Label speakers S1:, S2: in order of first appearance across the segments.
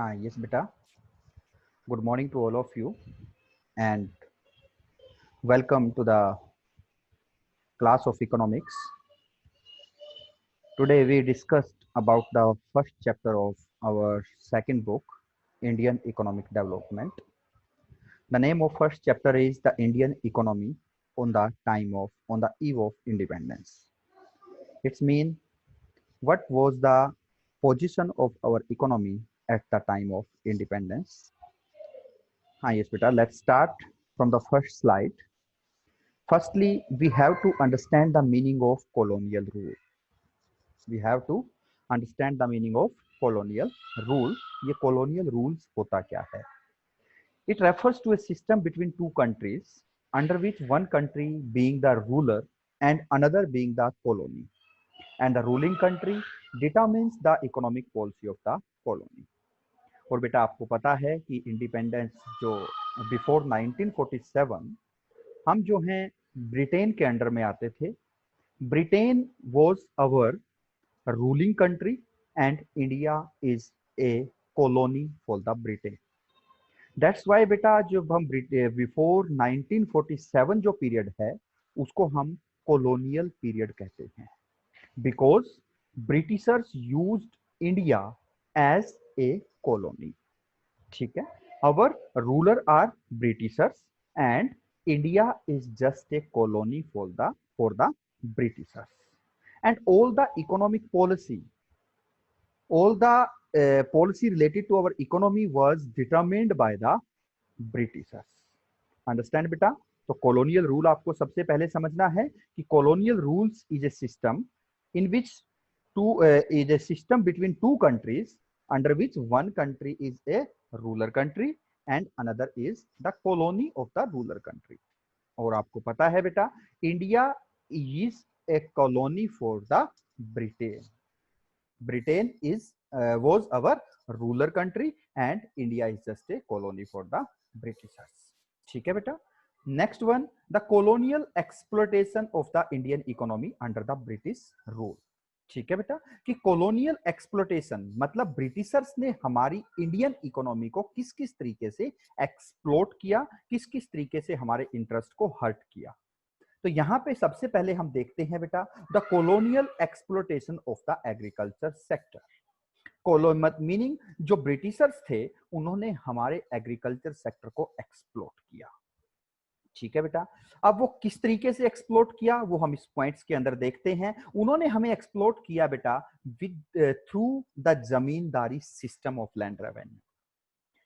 S1: Yes, beta. Good morning to all of you, and welcome to the class of economics. Today we discussed about the first chapter of our second book, Indian Economic Development. The name of first chapter is the Indian Economy on the eve of independence. It's mean what was the position of our economy at the time of independence. Yes, beta. Let's start from the first slide. Firstly, we have to understand the meaning of colonial rule. We have to understand the meaning of colonial rule. ये colonial rules होता क्या है? It refers to a system between two countries under which one country being the ruler and another being the colony. And the ruling country determines the economic policy of the colony. और बेटा आपको पता है कि independence जो before 1947 हम जो हैं ब्रिटेन के अंडर में आते थे. Britain was our ruling country and India is a colony for the Britain. That's why बेटा जब हम बिफोर 1947 जो पीरियड है उसको हम colonial period कहते हैं because Britishers used India as a colony. ठीक है. Our ruler are Britishers and India is just a colony for the Britishers. And all the economic policy, all the policy related to our economy was determined by the Britishers. Understand बेटा? तो colonial rule आपको सबसे पहले समझना है कि colonial rules is a system in which is a system between two countries under which one country is a ruler country and another is the colony of the ruler country. और आपको पता है बेटा India is a colony for the Britain. Britain was our ruler country and India is just a colony for the Britishers. ठीक है बेटा. Next one, the colonial exploitation of the Indian economy under the British rule. ठीक है बेटा कि colonial exploitation मतलब Britishers ने हमारी इंडियन इकोनॉमी को किस किस तरीके से एक्सप्लोट किया, किस किस तरीके से हमारे इंटरेस्ट को हर्ट किया. तो यहाँ पे सबसे पहले हम देखते हैं बेटा the colonial exploitation of the agriculture sector. Meaning जो ब्रिटिशर्स थे उन्होंने हमारे एग्रीकल्चर सेक्टर को एक्सप्लोट किया. ठीक है बेटा. अब वो किस तरीके से एक्सप्लोट किया वो हम इस पॉइंट्स के अंदर देखते हैं. उन्होंने हमें एक्सप्लोट किया बेटा with through the zamindari system of land revenue.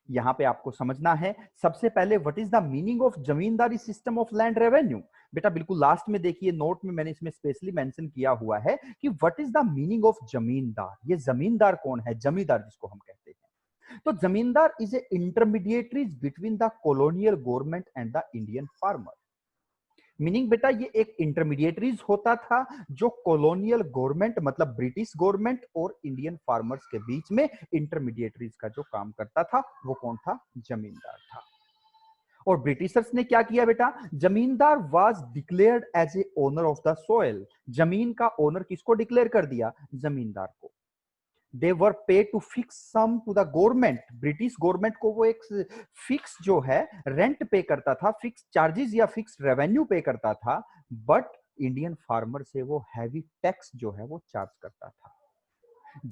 S1: यहां पे आपको समझना है सबसे पहले what is the meaning of zamindari system of land revenue. बेटा बिल्कुल लास्ट में देखिए नोट में मैंने इसमें स्पेशली मेंशन किया हुआ है कि what is the meaning of जमींदार. ये जमींदार कौन है? जमींदार जिसको हम कहते हैं. तो जमींदार is a intermediaries between the colonial government and the Indian farmer. Meaning बेटा ये एक इंटरमीडिएटरीज होता था जो कॉलोनियल गवर्नमेंट मतलब ब्रिटिश गवर्नमेंट और इंडियन फार्मर्स के बीच में इंटरमीडिएटरीज का जो काम करता था वो कौन था? जमींदार था. और ब्रिटिशर्स ने क्या किया बेटा? Zamindar was declared as a owner of the soil. जमीन का ओनर किसको डिक्लेयर कर दिया? जमींदार को. They were pay to fix sum to the government. British government को वो एक फिक्स जो है रेंट पे करता था, फिक्स चार्जेस या फिक्स रेवेन्यू पे करता था. बट इंडियन फार्मर से वो हैवी टैक्स जो है वो चार्ज करता था.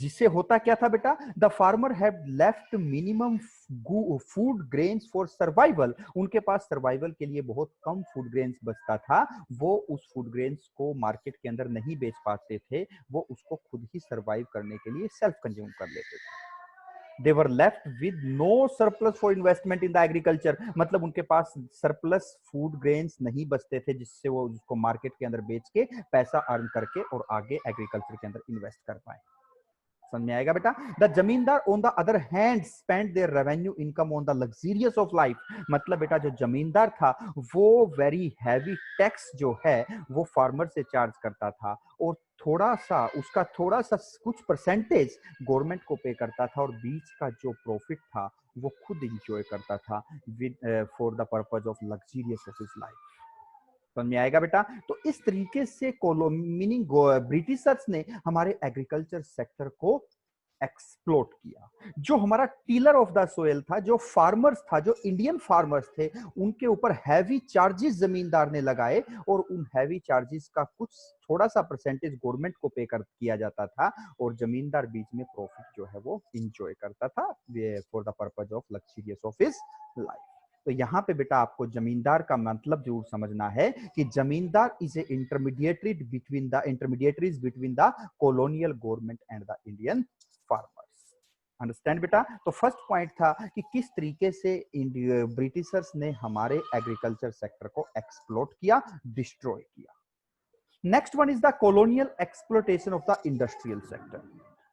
S1: जिससे होता क्या था बेटा? The farmer have left minimum food grains for survival. उनके पास सर्वाइवल के लिए बहुत कम फूड ग्रेन्स बचता था. वो उस फूड ग्रेन्स को मार्केट के अंदर नहीं बेच पाते थे, वो उसको खुद ही सर्वाइव करने के लिए सेल्फ कंज्यूम कर लेते थे. They were left with no surplus for investment in the agriculture. मतलब उनके पास सरप्लस फूड ग्रेन्स नहीं बचते थे जिससे वो उसको मार्केट के अंदर बेच के पैसा अर्न करके और आगे एग्रीकल्चर के अंदर इन्वेस्ट कर पाए. समझ में आएगा बेटा? The zamindar on the other hand spend their revenue income on the luxurious of life. मतलब बेटा जो जमींदार था वो वेरी हैवी टैक्स जो है वो फार्मर से चार्ज करता था और थोड़ा सा कुछ परसेंटेज गवर्नमेंट को पे करता था और बीच का जो प्रॉफिट था वो खुद इंजॉय करता था with for the purpose of luxurious of his life. समझ में आएगा बेटा? तो इस तरीके से मीनिंग ब्रिटिशर्स ने हमारे एग्रीकल्चर सेक्टर को एक्सप्लोट किया। जो हमारा टीलर ऑफ द सोयल था, जो फार्मर्स था, जो इंडियन फार्मर्स थे, उनके ऊपर हैवी चार्जेस जमींदार ने लगाए और उन हैवी चार्जेस का कुछ थोड़ा सा परसेंटेज गवर्नमेंट को पे कर किया जाता था और जमींदार बीच में प्रॉफिट जो है वो इंजॉय करता था for the purpose of luxurious of his life. तो यहाँ पे बेटा आपको जमींदार का मतलब जरूर समझना है कि जमींदार is a intermediaries between the colonial government and the Indian farmers. Understand बेटा? तो फर्स्ट पॉइंट था कि किस तरीके से ब्रिटिशर्स ने हमारे एग्रीकल्चर सेक्टर को एक्सप्लोट किया, डिस्ट्रॉय किया। Next one is the colonial exploitation of the industrial sector.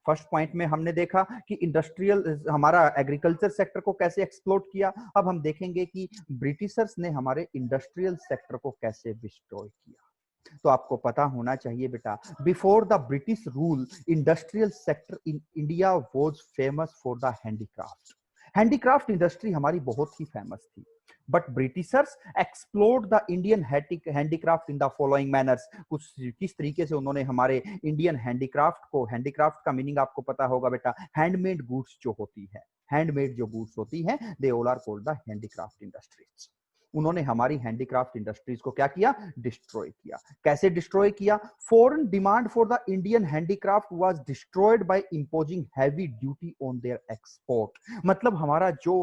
S1: First point में हमने देखा कि इंडस्ट्रियल हमारा एग्रीकल्चर सेक्टर को कैसे एक्सप्लोट किया। अब हम देखेंगे कि ब्रिटिशर्स ने हमारे इंडस्ट्रियल सेक्टर को कैसे डिस्ट्रॉय किया। तो आपको पता होना चाहिए बेटा, before the British rule industrial sector in India was famous for the handicraft. Handicraft industry हमारी बहुत ही फेमस थी, but Britishers explored the Indian handicraft in the following manners. कुछ किस तरीके से उन्होंने हमारे इंडियन हैंडीक्राफ्ट को, हैंडीक्राफ्ट का मीनिंग आपको पता होगा बेटा, हैंडमेड गुड्स जो होती है, हैंडमेड जो गुड्स होती है, they all are called the handicraft industries. उन्होंने हमारी हैंडीक्राफ्ट इंडस्ट्रीज को क्या किया, डिस्ट्रॉय किया। कैसे डिस्ट्रॉय किया? Foreign demand for the Indian handicraft was destroyed by imposing heavy duty on their export. मतलब हमारा जो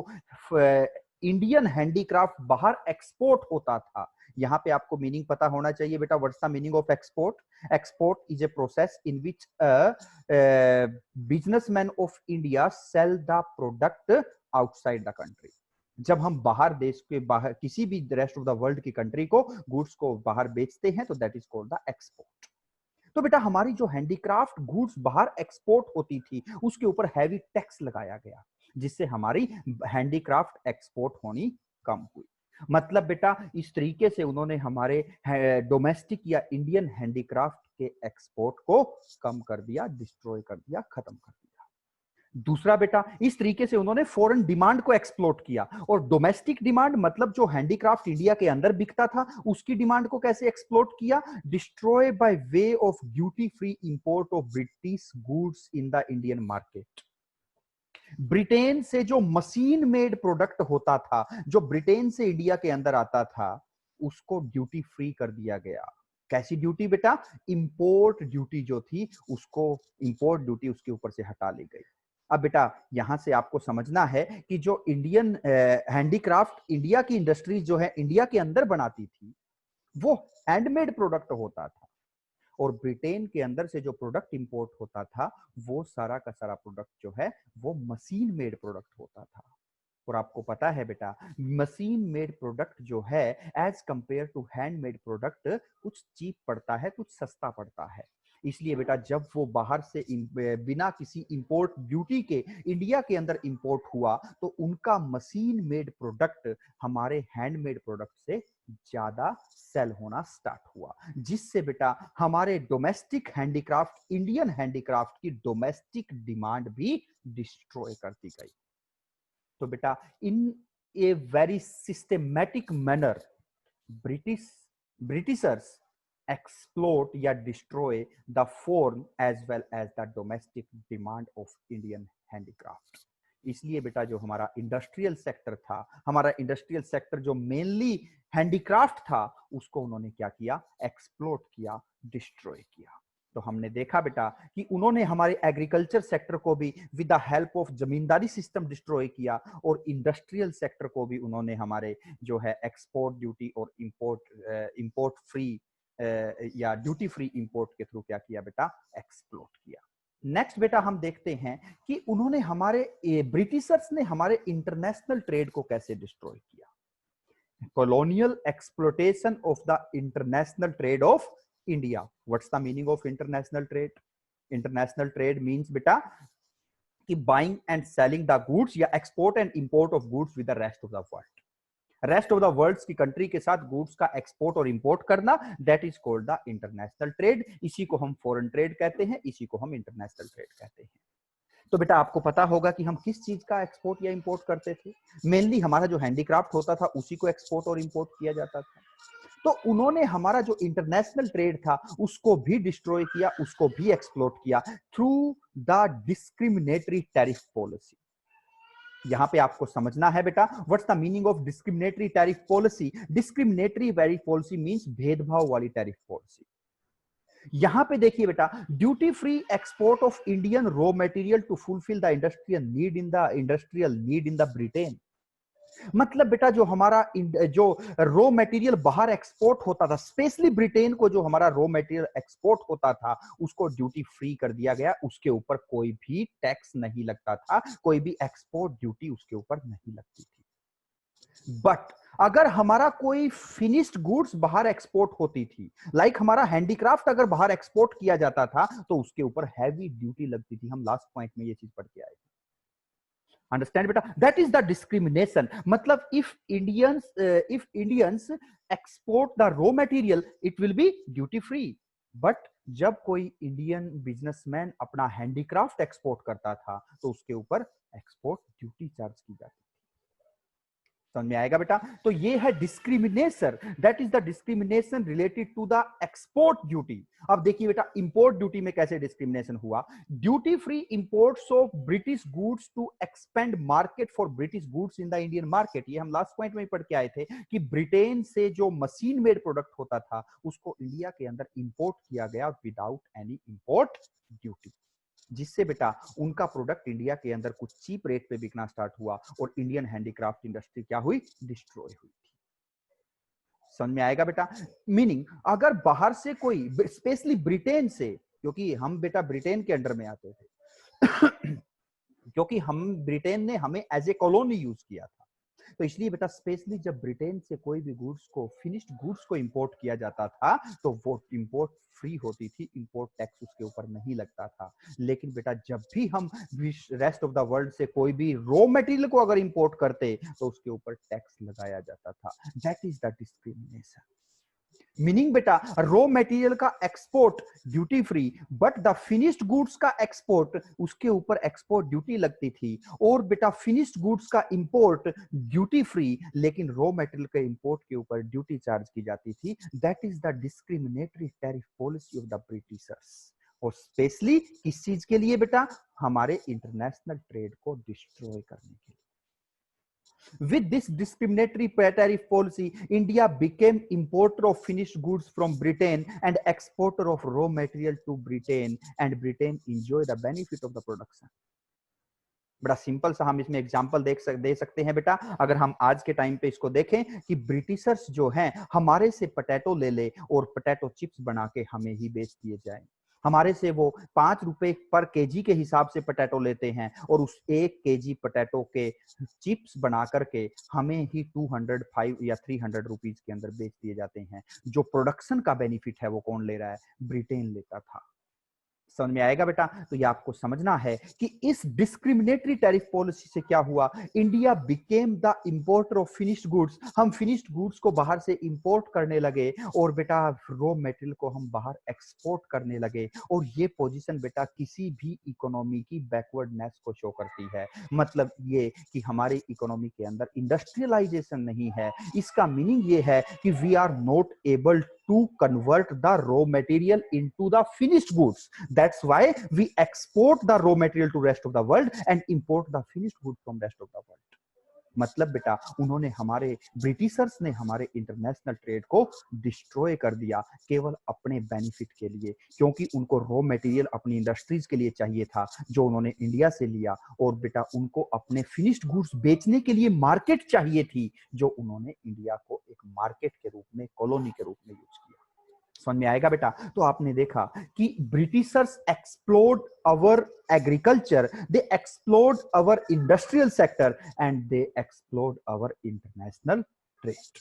S1: इंडियन हैंडीक्राफ्ट बाहर एक्सपोर्ट होता था, यहां पे आपको मीनिंग पता होना चाहिए बेटा। What's the meaning of export? Export is a process in which businessman of India sell the product outside the country. जब हम बाहर देश के बाहर किसी भी रेस्ट ऑफ द वर्ल्ड की कंट्री को गुड्स को बाहर बेचते हैं तो that is called the export. तो बेटा हमारी जो हैंडीक्राफ्ट गुड्स बाहर एक्सपोर्ट होती थी उसके ऊपर हैवी टैक्स लगाया गया, जिससे हमारी हैंडीक्राफ्ट एक्सपोर्ट होनी कम हुई। मतलब बेटा इस तरीके से उन्होंने हमारे डोमेस्टिक या इंडियन हैंडीक्राफ्ट के एक्सपोर्ट को कम कर दिया, डिस्ट्रॉय कर दिया, खत्म कर दिया। दूसरा बेटा, इस तरीके से उन्होंने फॉरेन डिमांड को एक्सप्लोट किया। और डोमेस्टिक डिमांड मतलब जो हैंडीक्राफ्ट इंडिया के अंदर बिकता था उसकी डिमांड को कैसे एक्सप्लोट किया? Destroy by way of duty free import of British goods in the Indian market. Britain से जो मशीन मेड प्रोडक्ट होता था, जो ब्रिटेन से इंडिया के अंदर आता था, उसको ड्यूटी फ्री कर दिया गया। कैसी ड्यूटी बेटा? इंपोर्ट ड्यूटी जो थी उसको, इंपोर्ट ड्यूटी उसके ऊपर से हटा ली गई। अब बेटा यहां से आपको समझना है कि जो इंडियन हैंडीक्राफ्ट इंडिया की इंडस्ट्रीज जो है इंडिया के अंदर बनाती थी वो हैंडमेड प्रोडक्ट होता था, और ब्रिटेन के अंदर से जो प्रोडक्ट इंपोर्ट होता था वो सारा का सारा प्रोडक्ट जो है वो मशीन मेड प्रोडक्ट होता था। और आपको पता है बेटा मशीन मेड प्रोडक्ट जो है as compare to handmade product कुछ चीप पड़ता है, कुछ सस्ता पड़ता है। इसलिए बेटा जब वो बाहर से बिना किसी इंपोर्ट ड्यूटी के इंडिया के अंदर इंपोर्ट हुआ तो उनका मशीन मेड प्रोडक्ट हमारे हैंडमेड प्रोडक्ट से ज्यादा सेल होना स्टार्ट हुआ, जिससे बेटा हमारे डोमेस्टिक हैंडीक्राफ्ट, इंडियन हैंडीक्राफ्ट की डोमेस्टिक डिमांड भी डिस्ट्रॉय करती गई। तो बेटा in a very systematic manner Britishers exploit या destroy the foreign as well as the domestic demand of Indian handicraft. इसलिए बेटा जो हमारा इंडस्ट्रियल सेक्टर था, हमारा इंडस्ट्रियल सेक्टर जो मेनली हैंडीक्राफ्ट था, उसको उन्होंने क्या किया? एक्सप्लोट किया, डिस्ट्रॉय किया। तो हमने देखा बेटा कि उन्होंने हमारे एग्रीकल्चर सेक्टर को भी with the help of zamindari system destroy किया, और इंडस्ट्रियल सेक्टर को भी उन्होंने हमारे जो है एक्सपोर्ट ड्यूटी और इंपोर्ट फ्री या ड्यूटी फ्री इंपोर्ट के थ्रू क्या किया बेटा? एक्सप्लोट किया। नेक्स्ट बेटा हम देखते हैं कि उन्होंने हमारे ब्रिटिशर्स ने हमारे इंटरनेशनल ट्रेड को कैसे डिस्ट्रॉय किया। colonial exploitation of the international trade of India. What's the meaning of international trade? International trade means beta कि buying and selling the goods या export and import of goods with the rest of the world. Rest of the world की country के साथ goods का export और import करना, that is called the international trade. इसी को हम फॉरेन ट्रेड कहते हैं, इसी को हम इंटरनेशनल ट्रेड कहते हैं। तो बेटा आपको पता होगा कि हम किस चीज का एक्सपोर्ट या इंपोर्ट करते थे। मेनली हमारा जो हैंडीक्राफ्ट होता था उसी को एक्सपोर्ट और इंपोर्ट किया जाता था। तो उन्होंने हमारा जो इंटरनेशनल ट्रेड था उसको भी डिस्ट्रॉय किया, उसको भी एक्सप्लोट किया through the discriminatory tariff policy. यहां पे आपको समझना है बेटा, what's the meaning of discriminatory tariff policy. Discriminatory tariff policy means भेदभाव वाली टैरिफ पॉलिसी। यहां पे देखिए बेटा, duty free export of Indian raw material to fulfil the industrial need in the Britain. मतलब बेटा जो हमारा जो रॉ मटेरियल बाहर एक्सपोर्ट होता था, स्पेशली ब्रिटेन को जो हमारा रॉ मटेरियल एक्सपोर्ट होता था उसको ड्यूटी फ्री कर दिया गया, उसके ऊपर कोई भी टैक्स नहीं लगता था, कोई भी एक्सपोर्ट ड्यूटी उसके ऊपर नहीं लगती थी। बट अगर हमारा कोई फिनिश्ड गुड्स बाहर एक्सपोर्ट होती थी, लाइक हमारा हैंडीक्राफ्ट अगर बाहर एक्सपोर्ट किया जाता था तो उसके ऊपर हैवी ड्यूटी लगती थी। हम लास्ट पॉइंट में ये चीज पढ़ के आए थे। अंडरस्टैंड बेटा, दैट इज द डिस्क्रिमिनेशन। मतलब if Indians export the raw material it will be duty free, but जब कोई इंडियन बिजनेसमैन अपना हैंडीक्राफ्ट एक्सपोर्ट करता था तो उसके ऊपर एक्सपोर्ट ड्यूटी चार्ज की जाती। समझ में आएगा बेटा? तो ये है discrimination, that is the discrimination related to the export duty. अब देखिए बेटा, इंपोर्ट ड्यूटी में कैसे डिस्क्रिमिनेशन हुआ। Duty free imports of British goods to expand market for British goods in the Indian market. ये हम लास्ट पॉइंट में ही पढ़ के आए थे कि ब्रिटेन से जो मशीन मेड प्रोडक्ट होता था उसको इंडिया के अंदर इंपोर्ट किया गया विदाउट एनी इंपोर्ट ड्यूटी, जिससे बेटा उनका प्रोडक्ट इंडिया के अंदर कुछ चीप रेट पे बिकना स्टार्ट हुआ और इंडियन हैंडीक्राफ्ट इंडस्ट्री क्या हुई, डिस्ट्रॉय हुई थी। समझ में आएगा बेटा? मीनिंग अगर बाहर से कोई, स्पेशली ब्रिटेन से, क्योंकि हम बेटा ब्रिटेन के अंडर में आते थे क्योंकि हम ब्रिटेन ने हमें एज ए कॉलोनी यूज किया था, तो इसलिए बेटा स्पेशली जब ब्रिटेन से कोई भी गुड्स को, फिनिश्ड गुड्स को इंपोर्ट किया जाता था तो वो इंपोर्ट फ्री होती थी, इंपोर्ट टैक्स उसके ऊपर नहीं लगता था। लेकिन बेटा जब भी हम रेस्ट ऑफ द वर्ल्ड से कोई भी रॉ मटेरियल को अगर इंपोर्ट करते तो उसके ऊपर टैक्स लगाया जाता था। That is the discrimination. Meaning बेटा रॉ मटेरियल का export duty free, but the finished goods का एक्सपोर्ट, उसके ऊपर एक्सपोर्ट ड्यूटी लगती थी। और बेटा फिनिश्ड गुड्स का इंपोर्ट ड्यूटी फ्री, लेकिन रॉ मटेरियल के इंपोर्ट के ऊपर ड्यूटी चार्ज की जाती थी। That is the discriminatory tariff policy of the Britishers. और स्पेशली किस चीज के लिए बेटा, हमारे इंटरनेशनल ट्रेड को डिस्ट्रॉय करने के लिए। With this discriminatory tariff policy, India became importer of finished goods from Britain and exporter of raw material to Britain, and Britain enjoy the benefit of the production. बड़ा simple सा हम इसमें example दे सकते हैं बेटा। अगर हम आज के टाइम पे इसको देखें कि ब्रिटिशर्स जो हैं हमारे से पोटैटो ले ले और पोटैटो चिप्स बना के हमें ही बेच दिए जाए। हमारे से वो 5 रुपए पर केजी के हिसाब से पोटैटो लेते हैं और उस 1 केजी पोटैटो के चिप्स बना करके हमें ही 205 या 300 रुपीज के अंदर बेच दिए जाते हैं। जो प्रोडक्शन का बेनिफिट है वो कौन ले रहा है, ब्रिटेन लेता था। समझ में आएगा बेटा? तो ये आपको समझना है कि इस डिस्क्रिमिनेटरी टैरिफ पॉलिसी से क्या हुआ, India became the importer of finished goods. हम फिनिश्ड गुड्स को बाहर से इंपोर्ट करने लगे और बेटा रॉ मटेरियल को हम बाहर एक्सपोर्ट करने लगे। और ये पोजीशन बेटा किसी भी इकोनॉमी की बैकवर्डनेस को शो करती है। मतलब ये कि हमारी इकोनॉमी के अंदर इंडस्ट्रियलाइजेशन नहीं है। इसका मीनिंग ये है कि we are not able to convert the raw material into the finished goods. That's why we export the raw material to rest of the world and import the finished goods from rest of the world. मतलब बेटा उन्होंने हमारे Britishers ने हमारे international trade को destroy कर दिया केवल अपने बेनिफिट के लिए, क्योंकि उनको रॉ मटेरियल अपनी इंडस्ट्रीज के लिए चाहिए था जो उन्होंने इंडिया से लिया। और बेटा उनको अपने फिनिश्ड गुड्स बेचने के लिए मार्केट चाहिए थी जो उन्होंने इंडिया को एक मार्केट के रूप में, कॉलोनी के रूप में यूज किया। समझ में आएगा बेटा? तो आपने देखा कि Britishers explored our agriculture, they explored our industrial sector and they explored our international trade.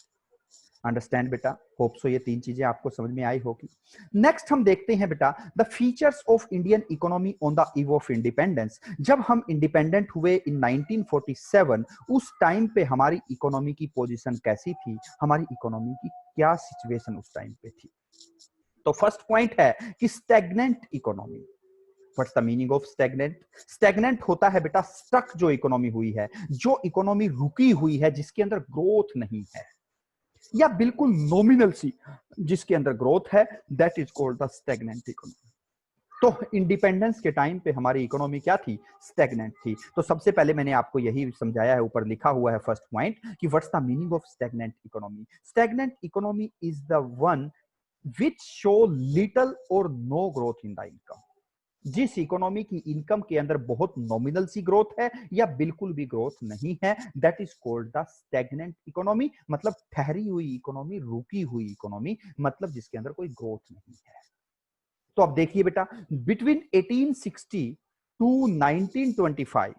S1: Understand बेटा? होप सो ये 3 चीजें आपको समझ में आई होगी। नेक्स्ट हम देखते हैं बेटा the features of Indian economy on the eve of independence. जब हम इंडिपेंडेंट हुए इन 1947, उस टाइम पे हमारी इकोनॉमी की पोजीशन कैसी थी, हमारी इकोनॉमी की क्या सिचुएशन उस टाइम पे थी। तो फर्स्ट पॉइंट है कि stagnant economy. What's the meaning of stagnant? Stagnant होता है बेटा स्टक जो इकोनॉमी हुई है, जो इकोनॉमी रुकी हुई है, जिसके अंदर ग्रोथ नहीं है। या बिल्कुल नॉमिनल सी जिसके अंदर ग्रोथ है, that is called the stagnant economy. तो इंडिपेंडेंस के टाइम पे हमारी इकोनॉमी क्या थी? स्टैग्नेंट थी। तो सबसे पहले मैंने आपको यही समझाया है, ऊपर लिखा हुआ है फर्स्ट पॉइंट कि what's the meaning of stagnant economy. Stagnant economy is the one which show little or no growth in the income. जिस इकोनॉमी की इनकम के अंदर बहुत नॉमिनल सी ग्रोथ है या बिल्कुल भी ग्रोथ नहीं है, that is called the stagnant economy. मतलब ठहरी हुई इकोनॉमी, रुकी हुई इकोनॉमी, मतलब जिसके अंदर कोई ग्रोथ नहीं है। तो अब देखिए बेटा, बिटवीन 1860 टू 1925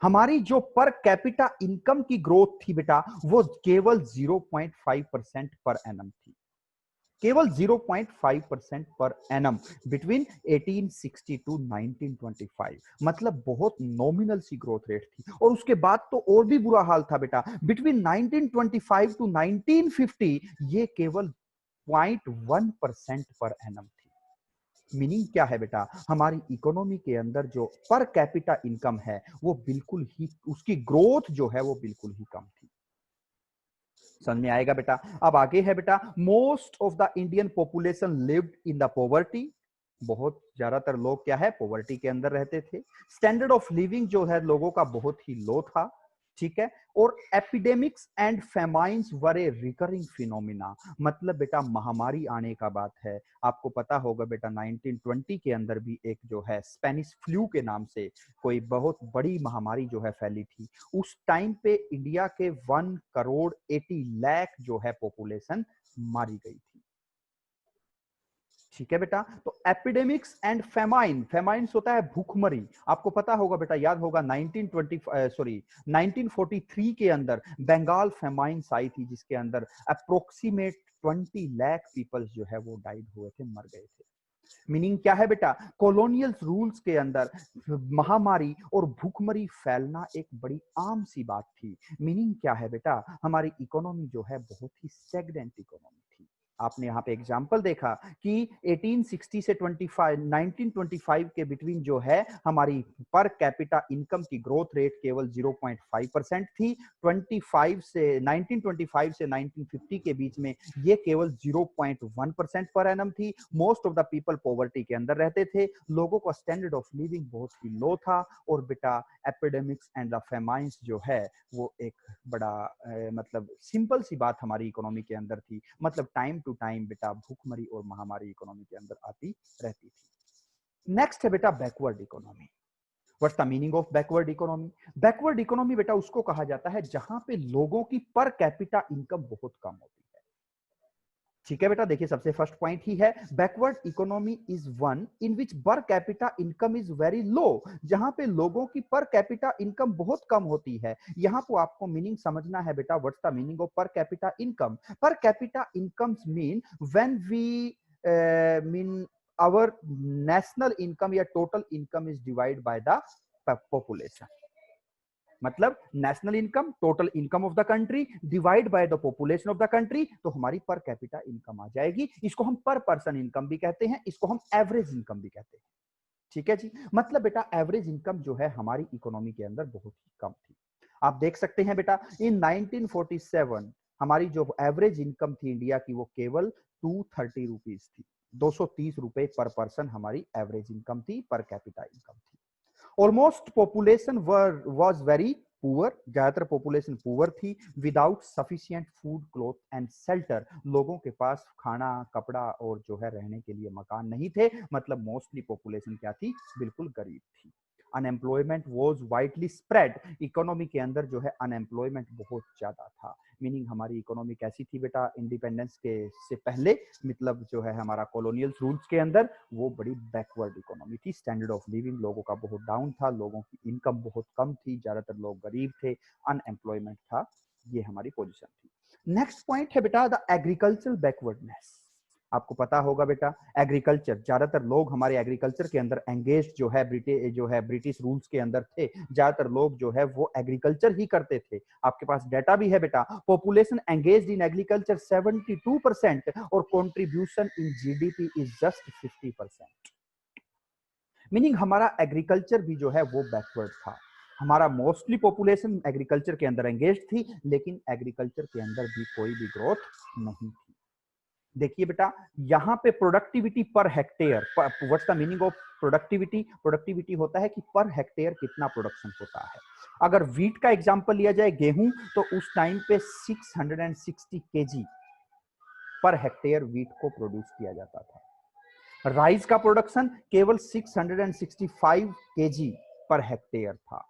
S1: हमारी जो पर कैपिटा इनकम की ग्रोथ थी बेटा, वो केवल 0.5% पर एनम थी। केवल 0.5% पर एनम बिटवीन 1860 टू 1925। मतलब बहुत नॉमिनल सी ग्रोथ रेट थी। और उसके बाद तो और भी बुरा हाल था बेटा, बिटवीन 1925 टू 1950 ये केवल 0.1% पर एनम थी। मीनिंग क्या है बेटा, हमारी इकोनॉमी के अंदर जो पर कैपिटा इनकम है वो बिल्कुल ही, उसकी ग्रोथ जो है वो बिल्कुल ही कम थी। समझ में आएगा बेटा? अब आगे है बेटा, most of the Indian population lived in the poverty. बहुत ज्यादातर लोग क्या है, पॉवर्टी के अंदर रहते थे। स्टैंडर्ड ऑफ लिविंग जो है लोगों का बहुत ही लो था। ठीक है। और epidemics and famines were A recurring phenomena. मतलब बेटा महामारी आने का बात है। आपको पता होगा बेटा 1920 के अंदर भी एक जो है स्पेनिश फ्लू के नाम से कोई बहुत बड़ी महामारी जो है फैली थी। उस टाइम पे इंडिया के 1 करोड़ 80 लाख जो है पॉपुलेशन मारी गई थी। ठीक है बेटा। तो एपिडेमिक्स एंड फेमाइन, फेमाइन्स होता है भूखमरी। आपको पता होगा बेटा, याद होगा 1943 के अंदर बंगाल फेमाइन्स आई थी, जिसके अंदर अप्रोक्सीमेट 20 लाख पीपल्स जो है वो डाइड हुए थे, मर गए थे। मीनिंग क्या है बेटा, कॉलोनियल रूल्स के अंदर महामारी और भूखमरी फैलना एक बड़ी आम सी बात थी। मीनिंग क्या है बेटा, हमारी इकोनॉमी जो है बहुत ही स्टैग्नेंट इकोनॉमी थी। आपने यहाँ पे एग्जांपल देखा कि 1860 से 1925 के बिटवीन जो है हमारी पर कैपिटा इनकम की ग्रोथ रेट केवल 0.5% थी। 1925 से 1950 के बीच में ये केवल 0.1% पर एनम थी। Most of the people poverty के अंदर रहते थे। लोगों का स्टैंडर्ड ऑफ लिविंग बहुत ही लो था। और बेटा एपिडेमिक्स एंड द फेमाइंस जो है वो एक बड़ा मतलब सिंपल सी बात हमारी इकोनॉमी के अंदर थी। मतलब टाइम टू टाइम बेटा भूखमरी और महामारी इकोनॉमी के अंदर आती रहती थी। नेक्स्ट है बेटा backward economy. What's the meaning of backward economy? Backward economy बेटा उसको कहा जाता है जहां पे लोगों की पर कैपिटा इनकम बहुत कम होती है। ठीक है बेटा, देखिए सबसे फर्स्ट पॉइंट ही है, backward economy is one in विच पर capita income is very low. जहां पे लोगों की पर कैपिटा इनकम बहुत कम होती है। यहां पर आपको मीनिंग समझना है बेटा, what's the meaning of per capita income? Per capita incomes mean when we mean our national income या total income is divided by the population। मतलब national income, total income of the country divide by the population of the country, तो हमारी पर capita income आ जाएगी। इसको हम पर person income भी कहते हैं, इसको हम एवरेज इनकम भी कहते हैं। ठीक है जी। मतलब बेटा एवरेज इनकम जो है हमारी इकोनॉमी के अंदर बहुत ही कम थी। आप देख सकते हैं बेटा इन 1947 हमारी जो एवरेज इनकम थी इंडिया की वो केवल 230 रुपीज थी। 230 रुपए पर पर्सन हमारी एवरेज इनकम थी, पर कैपिटा इनकम थी। Almost population was very poor. ज्यादातर पॉपुलेशन पुअर थी। Without sufficient food, cloth and shelter. लोगों के पास खाना, कपड़ा और जो है रहने के लिए मकान नहीं थे। मतलब मोस्टली पॉपुलेशन क्या थी, बिल्कुल गरीब थी। Unemployment was widely spread. Economy के अंदर जो है अनएम्प्लॉयमेंट बहुत ज्यादा था। मीनिंग हमारी इकोनॉमी कैसी थी बेटा इंडिपेंडेंस के से पहले, मतलब जो है हमारा कॉलोनियल रूल्स के अंदर, वो बड़ी बैकवर्ड इकोनॉमी थी। स्टैंडर्ड ऑफ लिविंग लोगों का बहुत डाउन था, लोगों की इनकम बहुत कम थी, ज्यादातर लोग गरीब थे, अनएम्प्लॉयमेंट था। ये हमारी पोजीशन थी। नेक्स्ट पॉइंट है बेटा द एग्रीकल्चरल बैकवर्डनेस। आपको पता होगा बेटा एग्रीकल्चर, ज्यादातर लोग हमारे एग्रीकल्चर के अंदर एंगेज जो है ब्रिटिश रूल्स के अंदर थे। ज्यादातर लोग जो है वो एग्रीकल्चर ही करते थे। आपके पास डेटा भी है बेटा, पॉपुलेशन एंगेज्ड इन एग्रीकल्चर 72% और contribution in GDP is just 50%। Meaning हमारा एग्रीकल्चर भी जो है वो बैकवर्ड था। हमारा मोस्टली पॉपुलेशन एग्रीकल्चर के अंदर एंगेज थी, लेकिन एग्रीकल्चर के अंदर भी कोई भी ग्रोथ नहीं थी। देखिए बेटा, यहां पे productivity per hectare, what's the meaning of productivity? Productivity होता है कि पर हेक्टेयर कितना प्रोडक्शन होता है। अगर वीट का एग्जांपल लिया जाए, गेहूं, तो उस टाइम पे 660 केजी पर हेक्टेयर वीट को प्रोड्यूस किया जाता था। राइस का प्रोडक्शन केवल 665 केजी पर हेक्टेयर था।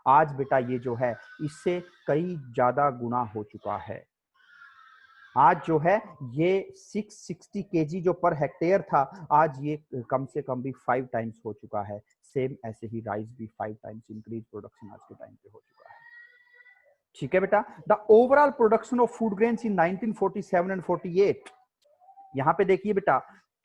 S1: आज बेटा ये जो है इससे कई ज्यादा गुना हो चुका है। आज जो है ये 660 केजी जो पर हेक्टेयर था, आज ये कम से कम भी 5 टाइम्स हो चुका है। सेम ऐसे ही राइस भी 5 टाइम्स इंक्रीज प्रोडक्शन आज के टाइम पे हो चुका है। ठीक है बेटा, the overall production of food grains in 1947 and 48, यहां पे देखिए बेटा,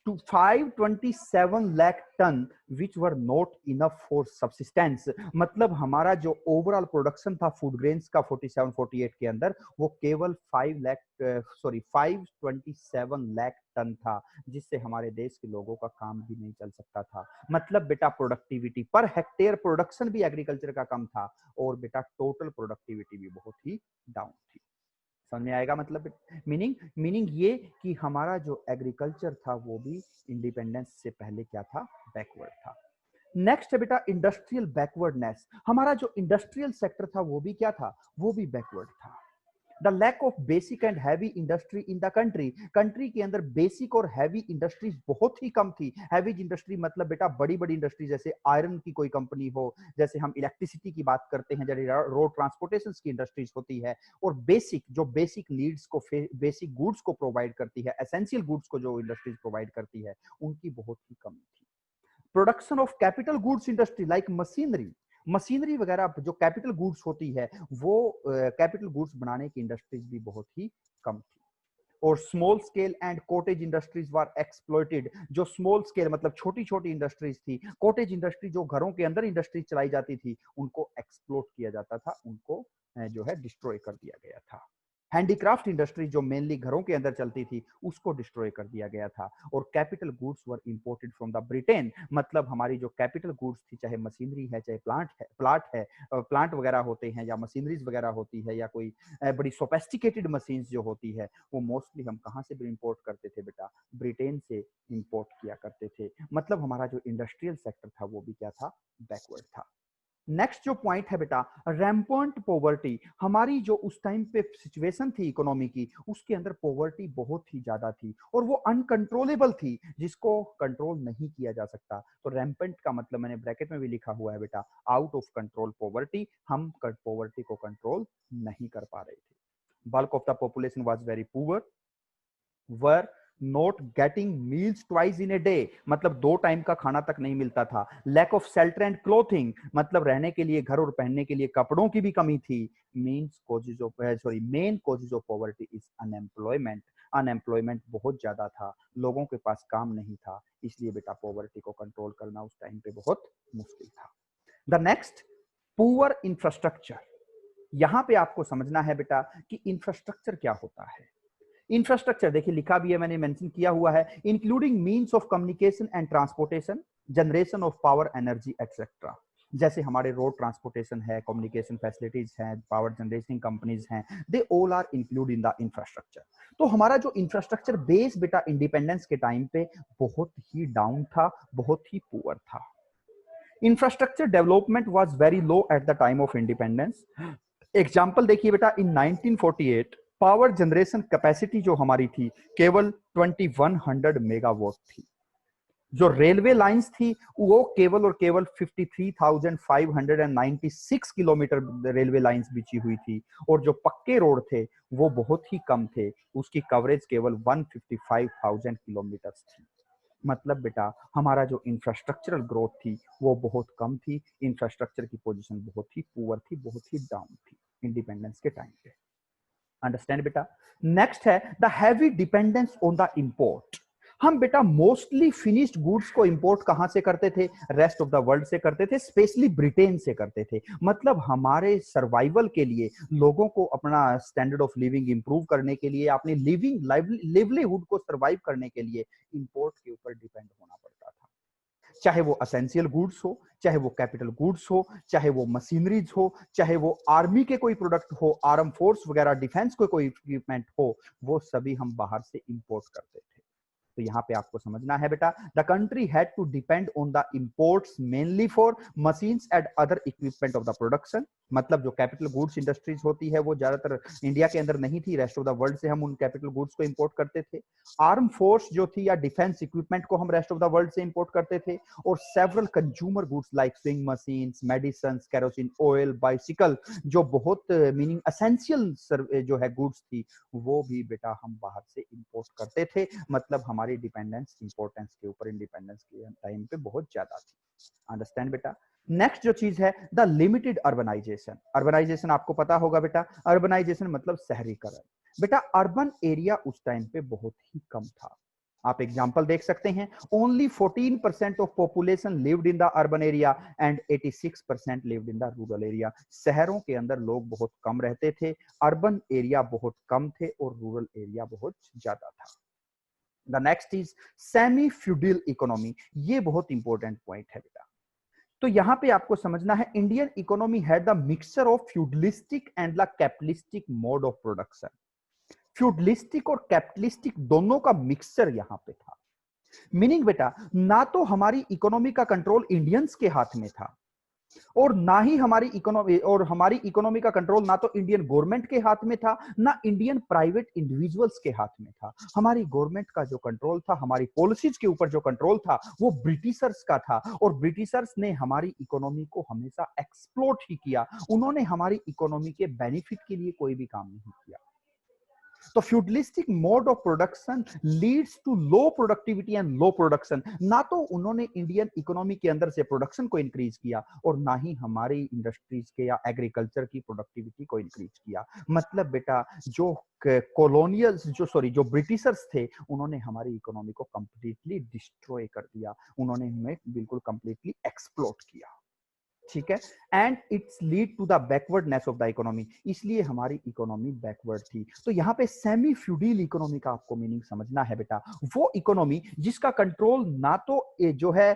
S1: to 527 lakh tonne which were not enough for subsistence. मतलब हमारा जो ओवरऑल प्रोडक्शन था फूड ग्रेन्स का 47-48 के अंदर, वो केवल 527 लाख टन था, जिससे हमारे देश के लोगों का काम भी नहीं चल सकता था। मतलब बेटा प्रोडक्टिविटी पर हेक्टेयर प्रोडक्शन भी एग्रीकल्चर का कम था, और बेटा टोटल प्रोडक्टिविटी भी बहुत ही डाउन थी। समझ में आएगा? मतलब मीनिंग ये कि हमारा जो एग्रीकल्चर था वो भी इंडिपेंडेंस से पहले क्या था? बैकवर्ड था। नेक्स्ट है बेटा इंडस्ट्रियल बैकवर्डनेस। हमारा जो इंडस्ट्रियल सेक्टर था वो भी क्या था? वो भी बैकवर्ड था। The lack of basic and heavy industry in the country, country के अंदर बेसिक और हैवी इंडस्ट्रीज बहुत ही कम थी। हैवी इंडस्ट्री मतलब बेटा बड़ी बड़ी इंडस्ट्री, जैसे आयरन की कोई कंपनी हो, जैसे हम इलेक्ट्रिसिटी की बात करते हैं, जैसे रोड ट्रांसपोर्टेशन की इंडस्ट्रीज होती है। और बेसिक जो बेसिक नीड्स को, बेसिक गुड्स को प्रोवाइड करती है, एसेंशियल गुड्स को जो इंडस्ट्रीज प्रोवाइड करती है, उनकी बहुत ही कमी थी। Production of capital goods industry like machinery वगैरह जो कैपिटल गुड्स होती है, वो कैपिटल गुड्स बनाने की इंडस्ट्रीज भी बहुत ही कम थी। और small scale and cottage industries were exploited. जो स्मॉल स्केल मतलब छोटी छोटी इंडस्ट्रीज थी, कॉटेज इंडस्ट्री जो घरों के अंदर इंडस्ट्रीज चलाई जाती थी, उनको एक्सप्लोट किया जाता था, उनको जो है डिस्ट्रॉय कर दिया गया था। हैंडीक्राफ्ट इंडस्ट्री जो मेनली घरों के अंदर चलती थी, उसको डिस्ट्रॉय कर दिया गया था। और capital goods were imported from the Britain. मतलब हमारी जो कैपिटल गुड्स थी, चाहे मशीनरी है, चाहे प्लांट वगैरह होते हैं, या मशीनरीज वगैरह होती है, या कोई बड़ी सोफेस्टिकेटेड मशीन्स जो होती है, वो मोस्टली हम कहाँ से इंपोर्ट करते थे बेटा? ब्रिटेन से इंपोर्ट किया करते थे। मतलब हमारा जो इंडस्ट्रियल सेक्टर था वो भी क्या था? बैकवर्ड था। नेक्स्ट जो पॉइंट है बेटा, रैम्पेंट पॉवर्टी। हमारी जो उस टाइम पे सिचुएशन थी इकोनॉमी की, उसके अंदर पॉवर्टी बहुत ही ज्यादा थी, और वो अनकंट्रोलेबल थी, जिसको कंट्रोल नहीं किया जा सकता। तो रैम्पेंट का मतलब मैंने ब्रैकेट में भी लिखा हुआ है बेटा, आउट ऑफ कंट्रोल पॉवर्टी। हम पॉवर्टी को कंट्रोल नहीं कर पा रहे थे। Bulk of the population was very poor, were not getting meals twice in a day. मतलब 2 टाइम का खाना तक नहीं मिलता था। Lack of shelter and clothing, मतलब रहने के लिए घर और पहनने के लिए कपड़ों की भी कमी थी। Main causes of poverty is unemployment. Unemployment बहुत ज्यादा था, लोगों के पास काम नहीं था, इसलिए बेटा पॉवर्टी को कंट्रोल करना उस टाइम पे बहुत मुश्किल था। The next, poor infrastructure. यहां पे आपको समझना है बेटा कि इंफ्रास्ट्रक्चर क्या होता है। इंफ्रास्ट्रक्चर देखिए लिखा भी है, मैंने मेंशन किया हुआ है, including means of communication and transportation, generation of power, energy etcetera. जैसे हमारे रोड ट्रांसपोर्टेशन है, कम्युनिकेशन फैसिलिटीज हैं, पावर जनरेटिंग कंपनीज हैं, they all are include in the infrastructure. तो हमारा जो इंफ्रास्ट्रक्चर बेस बेटा इंडिपेंडेंस के टाइम पे बहुत ही डाउन था, बहुत ही पुअर था। Infrastructure development was very low at the time of independence. Example देखिए बेटा, इन 1948 पावर जनरेशन कैपेसिटी जो हमारी थी केवल 2100 मेगावाट थी। जो रेलवे लाइंस थी वो केवल और केवल 53,596 किलोमीटर रेलवे लाइंस बिछी हुई थी, और जो पक्के रोड थे वो बहुत ही कम थे, उसकी कवरेज केवल 155,000 किलोमीटर थी। मतलब बेटा हमारा जो इंफ्रास्ट्रक्चरल ग्रोथ थी वो बहुत कम थी, इंफ्रास्ट्रक्चर की पोजीशन बहुत ही पुअर थी, बहुत ही डाउन थी इंडिपेंडेंस के टाइम पे। अंडरस्टैंड बेटा? नेक्स्ट है the heavy dependence on the import. हम बेटा मोस्टली फिनिश्ड गुड्स को इंपोर्ट कहां से करते थे? रेस्ट ऑफ द वर्ल्ड से करते थे, स्पेशली ब्रिटेन से करते थे। मतलब हमारे सर्वाइवल के लिए, लोगों को अपना स्टैंडर्ड ऑफ लिविंग इंप्रूव करने के लिए, अपनी लिवलीहुड को सर्वाइव करने के लिए इंपोर्ट के ऊपर डिपेंड होना पड़ता था। चाहे वो असेंशियल गुड्स हो, चाहे वो कैपिटल गुड्स हो, चाहे वो मशीनरीज हो, चाहे वो आर्मी के कोई प्रोडक्ट हो, आर्म फोर्स वगैरह डिफेंस को कोई इक्विपमेंट हो, वो सभी हम बाहर से इंपोर्ट करते थे। तो यहाँ पे आपको समझना है बेटा, the country had to depend on the imports mainly for machines and other equipment of the production. मतलब जो कैपिटल गुड्स इंडस्ट्रीज होती है वो ज्यादातर इंडिया के अंदर नहीं थी, रेस्ट ऑफ द वर्ल्ड से हम उन कैपिटल गुड्स को इंपोर्ट करते थे। आर्म फोर्स जो थी या डिफेंस इक्विपमेंट को हम रेस्ट ऑफ द वर्ल्ड से इंपोर्ट करते थे। और several consumer goods like swing machines, medicine, kerosene oil, bicycle, जो बहुत मीनिंग असेंशियल जो है गुड्स थी, वो भी बेटा हम बाहर से इंपोर्ट करते थे। मतलब हमारी डिपेंडेंस इंपोर्टेंस के ऊपर इंडिपेंडेंस के टाइम पे बहुत ज्यादा थी। अंडरस्टैंड बेटा। नेक्स्ट जो चीज है द लिमिटेड अर्बनाइजेशन। अर्बनाइजेशन आपको पता होगा बेटा, अर्बनाइजेशन मतलब शहरीकरण। बेटा अर्बन एरिया उस टाइम पे बहुत ही कम था। आप एग्जांपल देख सकते हैं, only 14% of population lived in the urban area and 86% lived in the rural area. शहरों के अंदर लोग बहुत कम रहते थे, अर्बन एरिया बहुत कम थे और रूरल एरिया बहुत ज्यादा था। The next is semi feudal economy. ये बहुत इंपॉर्टेंट पॉइंट है बेटा। तो यहां पे आपको समझना है, Indian economy had the mixture of feudalistic and the capitalistic mode of production. Feudalistic और कैपिटलिस्टिक दोनों का मिक्सचर यहां पे था। मीनिंग बेटा, ना तो हमारी इकोनॉमी का कंट्रोल इंडियंस के हाथ में था, और ना ही हमारी इकोनॉमी का कंट्रोल ना तो इंडियन गवर्नमेंट के हाथ में था, ना इंडियन प्राइवेट इंडिविजुअल्स के हाथ में था। हमारी गवर्नमेंट का जो कंट्रोल था, हमारी पॉलिसीज के ऊपर जो कंट्रोल था, वो ब्रिटिशर्स का था। और ब्रिटिशर्स ने हमारी इकोनॉमी को हमेशा एक्सप्लोट ही किया। उन्होंने हमारी इकोनॉमी के बेनिफिट के लिए कोई भी काम नहीं किया। तो feudalistic mode of production leads to low productivity and low production. ना तो उन्होंने इंडियन इकोनॉमी के अंदर से प्रोडक्शन को इंक्रीज किया, और ना ही हमारी इंडस्ट्रीज के या एग्रीकल्चर की प्रोडक्टिविटी को इंक्रीज किया। मतलब बेटा जो कॉलोनियल जो ब्रिटिशर्स थे, उन्होंने हमारी इकोनॉमी को कंप्लीटली डिस्ट्रॉय कर दिया। उन्होंने हमें बिल्कुल कंप्लीटली एक्सप्लोट किया। ठीक है। And it's lead to the backwardness of the economy. इसलिए हमारी इकोनॉमी बैकवर्ड थी। तो यहाँ पे सेमी फ्यूडल इकोनॉमी का आपको मीनिंग समझना है बेटा। वो इकोनॉमी जिसका कंट्रोल ना तो जो है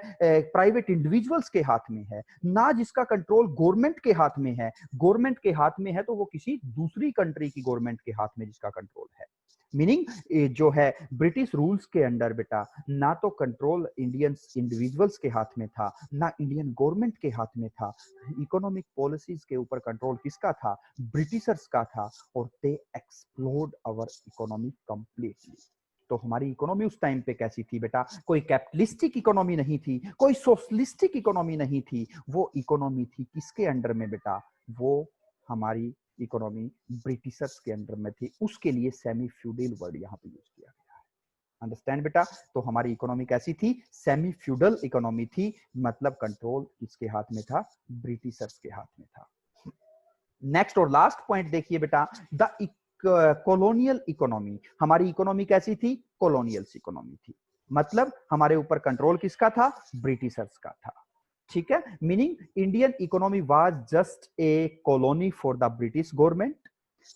S1: प्राइवेट इंडिविजुअल्स के हाथ में है, ना जिसका कंट्रोल गवर्नमेंट के हाथ में है। गवर्नमेंट के हाथ में है तो वो किसी दूसरी कंट्री की गवर्नमेंट के हाथ में जिसका कंट्रोल है। मीनिंग जो है ब्रिटिश रूल्स के अंडर बेटा, ना तो कंट्रोल इंडियन इंडिविजुअल्स के हाथ में था, ना इंडियन गवर्नमेंट के हाथ में था। इकोनॉमिक पॉलिसीज के ऊपर कंट्रोल किसका था? ब्रिटिशर्स का था। और they explode our economy completely. तो हमारी इकोनॉमी उस टाइम पे कैसी थी बेटा? कोई कैपिटलिस्टिक इकोनॉमी नहीं थी, कोई सोशलिस्टिक इकोनॉमी नहीं थी। वो इकोनॉमी थी किसके अंडर में बेटा? वो हमारी इकोनॉमी ब्रिटिशर्स के अंडर में थी। उसके लिए सेमी फ्यूडल वर्ड यहाँ पे यूज किया गया है। अंडरस्टैंड बेटा? तो हमारी इकोनॉमी कैसी थी? सेमी फ्यूडल इकोनॉमी थी। मतलब कंट्रोल किसके हाथ में था? ब्रिटिशर्स के हाथ में था। नेक्स्ट और लास्ट पॉइंट देखिए बेटा, द कॉलोनियल इकोनॉमी। हमारी इकोनॉमी कैसी थी? कॉलोनियल इकोनॉमी थी। मतलब हमारे ऊपर कंट्रोल किसका था? ब्रिटिशर्स का था। ठीक है। Meaning Indian economy was just a colony for the British government.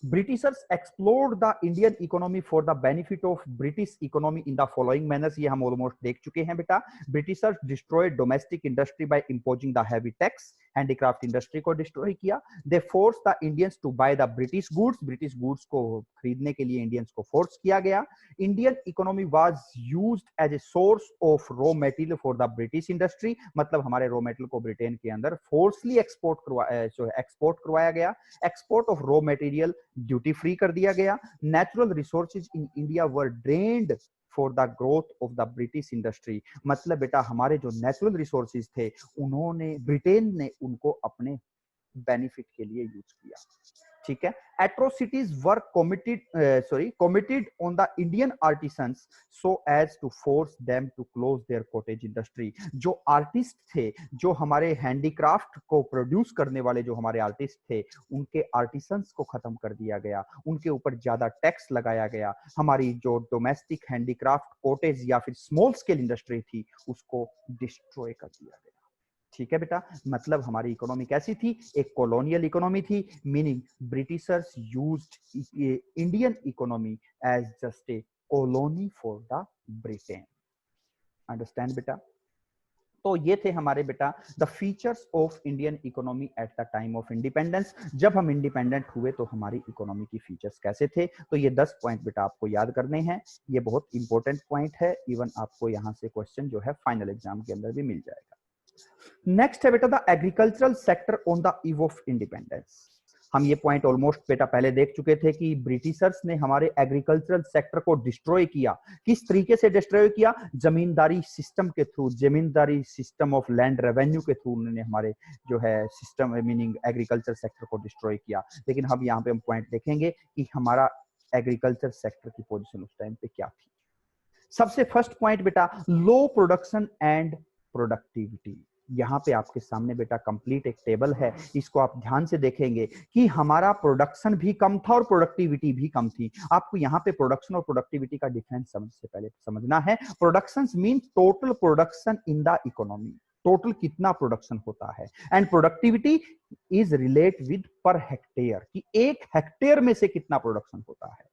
S1: Britishers explored the Indian economy for the benefit of British economy in the following manners। ये हम ऑलमोस्ट देख चुके हैं बेटा। Britishers destroyed domestic industry by imposing the heavy tax। Handicraft industry को destroy किया। They forced the Indians to buy the British goods। British goods को खरीदने के लिए इंडियंस को फोर्स किया गया। Indian economy was used as a source of raw material for the British industry। मतलब हमारे रॉ मेटेरियल को ब्रिटेन के अंदर फोर्सली एक्सपोर्ट करवाया गया। Export of raw material duty free कर दिया गया। Natural resources in India were drained for the growth of the British industry. मतलब बेटा हमारे जो नेचुरल रिसोर्सेज थे, उन्होंने ब्रिटेन ने उनको अपने बेनिफिट के लिए यूज किया। ठीक है। Atrocities were committed on the Indian artisans so as to force them to close their cottage industry. जो आर्टिस्ट थे, जो हमारे हैंडीक्राफ्ट को प्रोड्यूस करने वाले जो हमारे आर्टिस्ट थे, उनके आर्टिसंस को खत्म कर दिया गया। उनके ऊपर ज्यादा टैक्स लगाया गया। हमारी जो डोमेस्टिक हैंडीक्राफ्ट कॉटेज या फिर स्मॉल स्केल इंडस्ट्री थी, उसको डिस्ट्रॉय कर दिया गया। ठीक है बेटा। मतलब हमारी इकोनॉमी कैसी थी? एक कॉलोनियल इकोनॉमी थी। Meaning Britishers used Indian economy as just a colony for the Britain. Understand बेटा? तो ये थे हमारे बेटा the features of Indian economy at the time of independence. जब हम इंडिपेंडेंट हुए तो हमारी इकोनॉमी की फीचर्स कैसे थे। तो ये 10 पॉइंट बेटा आपको याद करने हैं, ये बहुत इंपॉर्टेंट पॉइंट है, इवन आपको यहाँ से क्वेश्चन जो है फाइनल एग्जाम के अंदर भी मिल जाएगा। नेक्स्ट है बेटा the agricultural sector on the eve of independence. हम ये पॉइंट ऑलमोस्ट बेटा पहले देख चुके थे कि ब्रिटिशर्स ने हमारे एग्रीकल्चरल सेक्टर को डिस्ट्रॉय किया। किस तरीके से डिस्ट्रॉय किया? जमींदारी सिस्टम के through, zamindari system of land revenue के थ्रू उन्होंने हमारे जो है सिस्टम मीनिंग एग्रीकल्चर सेक्टर को डिस्ट्रॉय किया। लेकिन हम यहाँ पे हम पॉइंट देखेंगे कि हमारा एग्रीकल्चर सेक्टर की पोजीशन उस टाइम पे क्या थी। सबसे फर्स्ट पॉइंट बेटा लो प्रोडक्शन एंड प्रोडक्टिविटी। यहां पे आपके सामने बेटा कंप्लीट एक टेबल है, इसको आप ध्यान से देखेंगे कि हमारा प्रोडक्शन भी कम था और प्रोडक्टिविटी भी कम थी। आपको यहाँ पे प्रोडक्शन और प्रोडक्टिविटी का डिफरेंस से पहले समझना है। Production mean total production in the economy, total कितना प्रोडक्शन होता है, and productivity is relate with per hectare, कि एक हेक्टेयर में से कितना प्रोडक्शन होता है।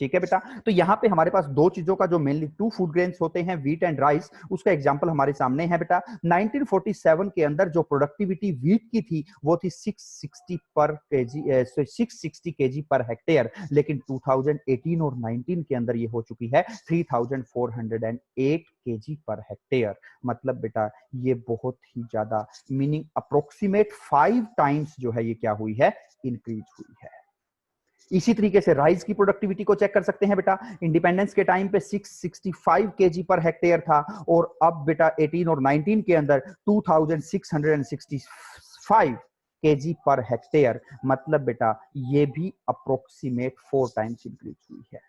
S1: ठीक है बेटा, तो यहां पे हमारे पास दो चीजों का जो मेनली टू फूड ग्रेन्स होते हैं, व्हीट एंड राइस, उसका एग्जांपल हमारे सामने है बेटा। 1947 के अंदर जो प्रोडक्टिविटी व्हीट की थी वो थी 660 पर केजी 660 केजी पर हेक्टेयर, लेकिन 2018 और 19 के अंदर ये हो चुकी है 3408 केजी पर हेक्टेयर। मतलब बेटा ये बहुत ही ज्यादा मीनिंग अप्रोक्सीमेट 5 टाइम्स जो है ये क्या हुई है, इंक्रीज हुई है। इसी तरीके से राइस की प्रोडक्टिविटी को चेक कर सकते हैं बेटा। इंडिपेंडेंस के टाइम पे 665 केजी पर हेक्टेयर था और अब बेटा 18 और 19 के अंदर 2665 केजी पर हेक्टेयर। मतलब बेटा ये भी अप्रोक्सीमेट 4 टाइम्स इंक्रीज हुई है।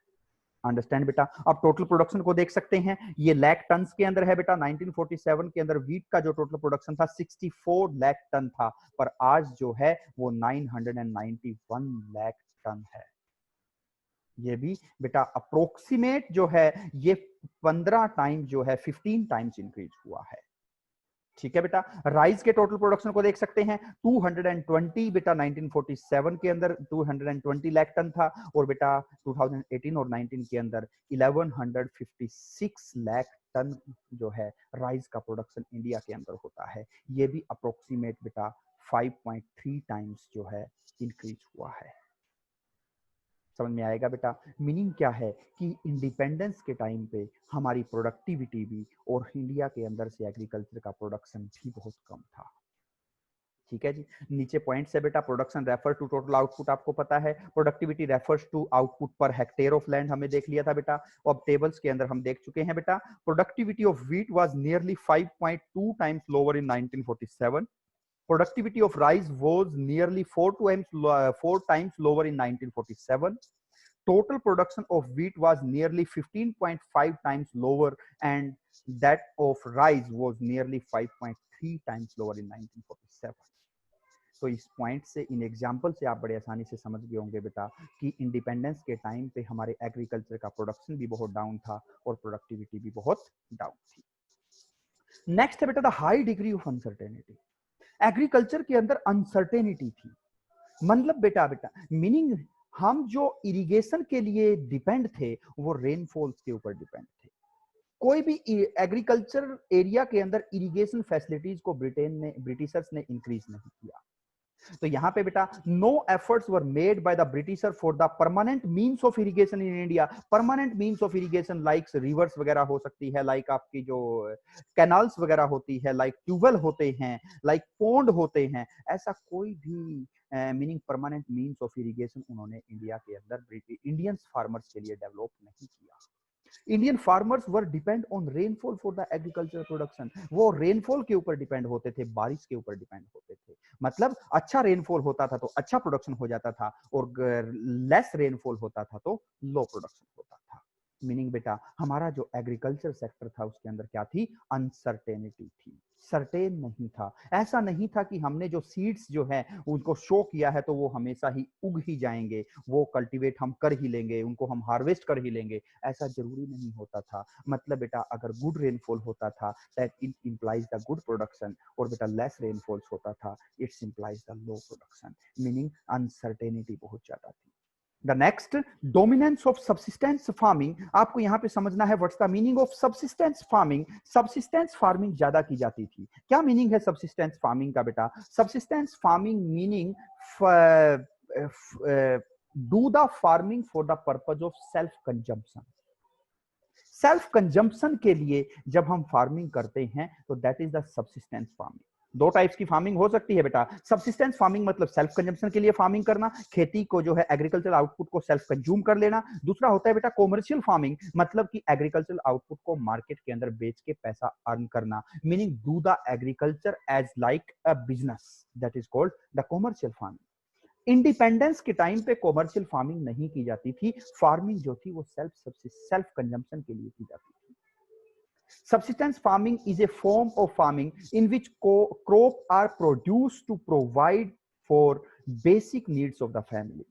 S1: अंडरस्टैंड बेटा। अब टोटल प्रोडक्शन को देख सकते हैं, ये लाख टन के अंदर है बेटा। 1947 के अंदर व्हीट का जो टोटल प्रोडक्शन था 64 लाख टन था, पर आज जो है वो 991 लाख टन है। ये भी बेटा अप्रोक्सीमेट जो है ये 15 टाइम जो है 15 टाइम्स इंक्रीज हुआ है। ठीक है बेटा। राइस के टोटल प्रोडक्शन को देख सकते हैं, 220 बेटा 1947 के अंदर 220 लाख टन था, और बेटा 2018 और 19 के अंदर 1156 लाख टन जो है राइस का प्रोडक्शन इंडिया के अंदर होता है। ये भी अप्रोक्सीमेट बेटा 5.3 टाइम्स जो है इंक्रीज हुआ है। समझ में आएगा बेटा। मीनिंग क्या है कि इंडिपेंडेंस के टाइम पे हमारी प्रोडक्टिविटी भी और इंडिया के अंदर से एग्रीकल्चर का प्रोडक्शन भी बहुत कम था। ठीक है जी। नीचे पॉइंट्स है बेटा। Production refer to total output, आपको पता है। Productivity refers to output per hectare of land, हमने देख लिया था बेटा। अब टेबल्स के अंदर हम देख चुके हैं बेटा। Productivity of wheat was nearly 5.2 times lower in 1947। Productivity of rice was nearly 4 times lower in 1947. Total production of wheat was nearly 15.5 times lower, and that of rice was nearly 5.3 times lower in 1947. तो इस point से, in example से आप बड़े आसानी से समझ गए होंगे बेटा कि इंडिपेंडेंस के टाइम पे हमारे एग्रीकल्चर का प्रोडक्शन भी बहुत डाउन था और प्रोडक्टिविटी भी बहुत डाउन थी। नेक्स्ट है बेटा the high degree of uncertainty. Agriculture के अंदर अनसर्टेनिटी थी। मतलब बेटा मीनिंग हम जो इरिगेशन के लिए डिपेंड थे वो रेनफॉल्स के ऊपर डिपेंड थे। कोई भी एग्रीकल्चर एरिया के अंदर इरिगेशन फैसिलिटीज को ब्रिटिशर्स ने इंक्रीज नहीं किया। तो यहाँ पे बेटा no efforts were made by the Britisher for the permanent means of irrigation in India. Permanent means of irrigation like rivers वगैरह हो सकती है, लाइक आपकी जो कैनाल्स वगैरह होती है, लाइक ट्यूबवेल होते हैं, लाइक पोंड होते हैं। ऐसा कोई भी meaning permanent means of irrigation उन्होंने इंडिया के अंदर इंडियन फार्मर्स के लिए डेवलप नहीं किया। Indian farmers were depend on rainfall for the agriculture production. वो रेनफॉल के ऊपर डिपेंड होते थे, बारिश के ऊपर डिपेंड होते थे। मतलब अच्छा रेनफॉल होता था तो अच्छा प्रोडक्शन हो जाता था, और लेस रेनफॉल होता था तो लो प्रोडक्शन होता था। मीनिंग बेटा हमारा जो एग्रीकल्चर सेक्टर था उसके अंदर क्या थी, अनसर्टेनिटी थी, सर्टेन नहीं था। ऐसा नहीं था कि हमने जो सीड्स जो है उनको शो किया है तो वो हमेशा ही उग ही जाएंगे, वो कल्टीवेट हम कर ही लेंगे, उनको हम हार्वेस्ट कर ही लेंगे, ऐसा जरूरी नहीं होता था। मतलब बेटा अगर गुड रेनफॉल होता था that it implies the good production, और बेटा लेस रेनफॉल्स होता था it's implies the low production. Meaning uncertainty बहुत ज्यादा थी। The next, dominance of subsistence farming. आपको यहां पे समझना है what's the meaning of subsistence farming. Subsistence farming ज्यादा की जाती थी। क्या मीनिंग है सब्सिस्टेंस फार्मिंग का बेटा? Subsistence farming meaning do the farming for the purpose of self consumption. Self consumption के लिए जब हम फार्मिंग करते हैं तो that is the subsistence farming. दो टाइप्स की फार्मिंग हो सकती है बेटा। सब्सिस्टेंस फार्मिंग मतलब सेल्फ कंजम्पशन के लिए फार्मिंग करना, खेती को जो है एग्रीकल्चरल आउटपुट को सेल्फ कंज्यूम कर लेना। दूसरा होता है बेटा कॉमर्शियल फार्मिंग, मतलब कि एग्रीकल्चरल आउटपुट को मार्केट के अंदर बेच के पैसा अर्न करना, meaning do the agriculture as like a business, that is called the commercial farming. Independence के टाइम पे कॉमर्शियल फार्मिंग नहीं की जाती थी। फार्मिंग जो थी वो सेल्फ कंजम्पशन के लिए की जाती थी। Subsistence farming is a form of farming in which crops are produced to provide for basic needs of the family.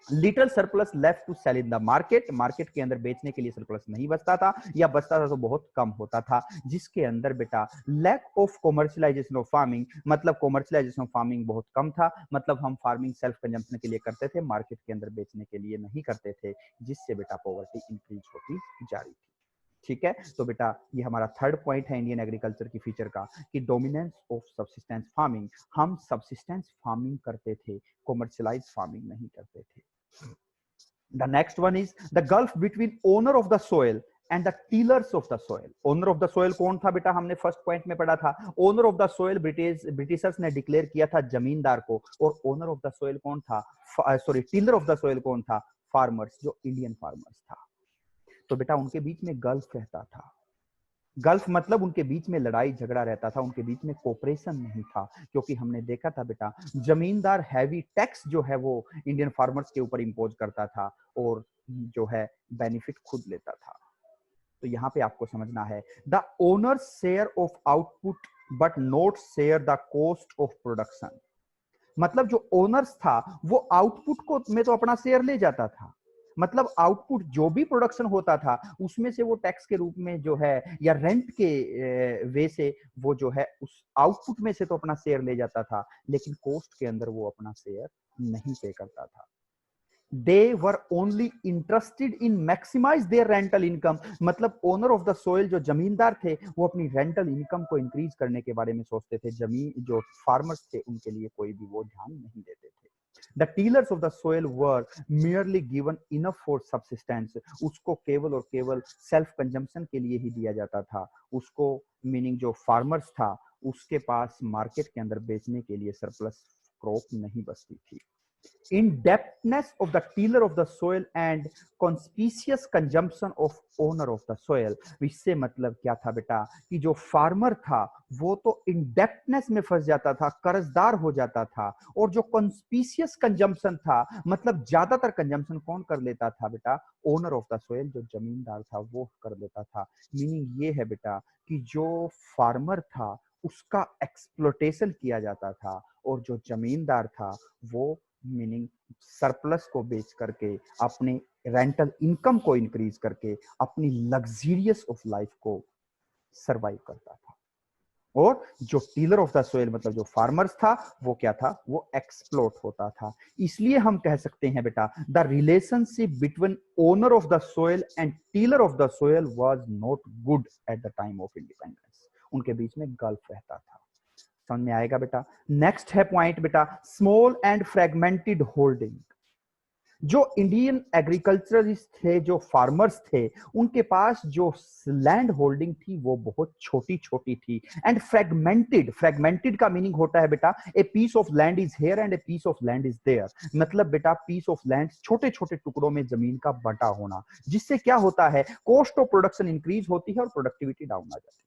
S1: Little surplus left to sell in the market. Market के अंदर बेचने के लिए सरप्लस नहीं बचता था, या बचता था तो बहुत कम होता था, जिसके अंदर बेटा lack of commercialisation of farming, मतलब कॉमर्शियलाइजेशन ऑफ फार्मिंग बहुत कम था। मतलब हम फार्मिंग सेल्फ कंजम्पशन के लिए करते थे, मार्केट के अंदर बेचने के लिए नहीं करते थे, जिससे बेटा पॉवर्टी इंक्रीज होती जा रही थी। ठीक है, तो बेटा ये हमारा थर्ड पॉइंट है इंडियन एग्रीकल्चर की फीचर का, कि डोमिनेंस ऑफ सब्सिस्टेंस फार्मिंग। हम सब्सिस्टेंस फार्मिंग करते थे, कॉमर्शियलाइज फार्मिंग नहीं करते थे। The next one is the gulf between owner of the soil and the tillers of the soil. Owner of the soil कौन था बेटा? हमने फर्स्ट पॉइंट में पढ़ा था। Owner of the soil Britishers ने डिक्लेयर किया था जमींदार को, और ओनर ऑफ द सोइल कौन था? Sorry, tiller of the soil कौन था? फार्मर्स, जो इंडियन फार्मर्स था। तो बेटा उनके बीच में गल्फ रहता था। गल्फ मतलब उनके बीच में लड़ाई झगड़ा रहता था, उनके बीच में कोऑपरेशन नहीं था, क्योंकि हमने देखा था बेटा जमींदार हैवी टैक्स जो है वो इंडियन फार्मर्स के ऊपर इंपोज करता था, और जो है बेनिफिट खुद लेता था। तो यहां पे आपको समझना है, the owner share of output but not share the cost of production. मतलब जो ओनर्स था वो आउटपुट को में तो अपना शेयर ले जाता था, मतलब आउटपुट जो भी प्रोडक्शन होता था उसमें से वो टैक्स के रूप में जो है, या रेंट के वे से वो जो है उस आउटपुट में से तो अपना शेयर ले जाता था, लेकिन कॉस्ट के अंदर वो अपना शेयर नहीं पे करता था। They were only interested in maximize their rental income। मतलब ओनर ऑफ द सोइल जो जमींदार थे वो अपनी रेंटल इनकम को इंक्रीज करने के बारे में सोचते थे। जमीन जो फार्मर्स थे उनके लिए कोई भी वो ध्यान नहीं देते थे। The tillers of the soil were merely given enough for subsistence। उसको केवल और केवल सेल्फ कंजम्पशन के लिए ही दिया जाता था। उसको मीनिंग जो फार्मर्स था उसके पास मार्केट के अंदर बेचने के लिए सरप्लस क्रॉप नहीं बचती थी। In-depthness of the tiller of the soil and conspicuous consumption of owner of the soil। इससे मतलब क्या था बेटा, कि जो फार्मर था वो तो in-depthness में फंस जाता था, कर्जदार हो जाता था, और जो conspicuous consumption था मतलब ज्यादातर कंजम्पशन कौन कर लेता था बेटा? ओनर ऑफ द सोइल, जो जमींदार था वो कर लेता था। मीनिंग ये है बेटा कि जो फार्मर था उसका एक्सप्लोटेशन किया जाता था, और जो जमींदार था वो मीनिंग सरप्लस को बेच करके अपने रेंटल इनकम को इंक्रीज करके अपनी लग्जरियस ऑफ लाइफ को सरवाइव करता था। और जो टीलर ऑफ द सोइल मतलब जो फार्मर्स था वो क्या था? वो एक्सप्लोट होता था। इसलिए हम कह सकते हैं बेटा the relationship between owner of the soil and tiller of the soil was not good at the time of independence. उनके बीच में गल्फ रहता था। समझ में आएगा बेटा? नेक्स्ट है पॉइंट बेटा स्मॉल एंड फ्रेगमेंटेड होल्डिंग। जो इंडियन एग्रीकल्चरलिस्ट थे, जो फार्मर्स थे, उनके पास जो लैंड होल्डिंग थी वो बहुत छोटी छोटी थी। एंड फ्रेगमेंटेड का मीनिंग होता है बेटा a piece of land is here and a piece of land is there. मतलब बेटा पीस ऑफ लैंड छोटे छोटे टुकड़ों में जमीन का बंटा होना, जिससे क्या होता है? कॉस्ट ऑफ प्रोडक्शन इंक्रीज होती है और प्रोडक्टिविटी डाउन आ जाती है।